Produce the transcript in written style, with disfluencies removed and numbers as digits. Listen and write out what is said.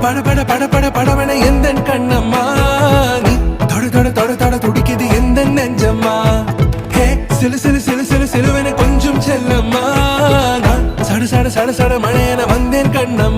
பட பட பட பட படவன எந்த கண்ணம்மா நீ தொட தொட தொட தொட துடிக்குது எந்த நெஞ்சம்மா ஹே சிலு சிலு சிலு சிலு சிலுவன கொஞ்சம் செல்லம்மா நான் சட சட சட சட மழையன வந்தேன் கண்ணம்மா